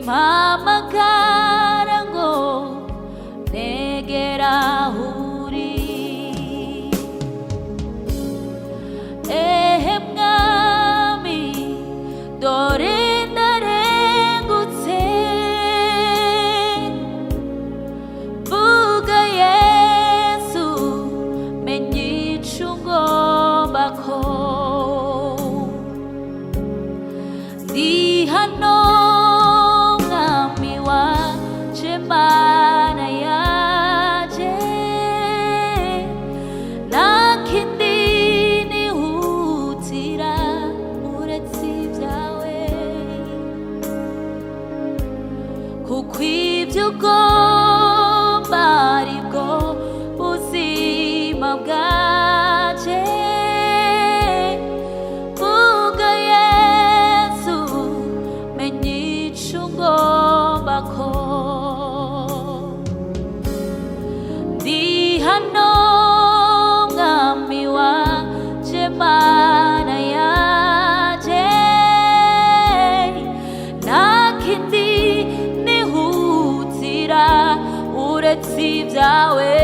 mpamagara ngo negera aho uri. Ehe mwami dore ndarengutse, vuga Yesu menye ico ungombako. Ndi hano mwami wanje mana yanje, nta kindi nihutira uretse ibyawe, kuko ibyo ugomba aribwo buzima bwanje. Vuga Yesu menye ico ungombako. Ndi hano mwami wanje mana yanje, nta kindi nihutira uretse ibyawe.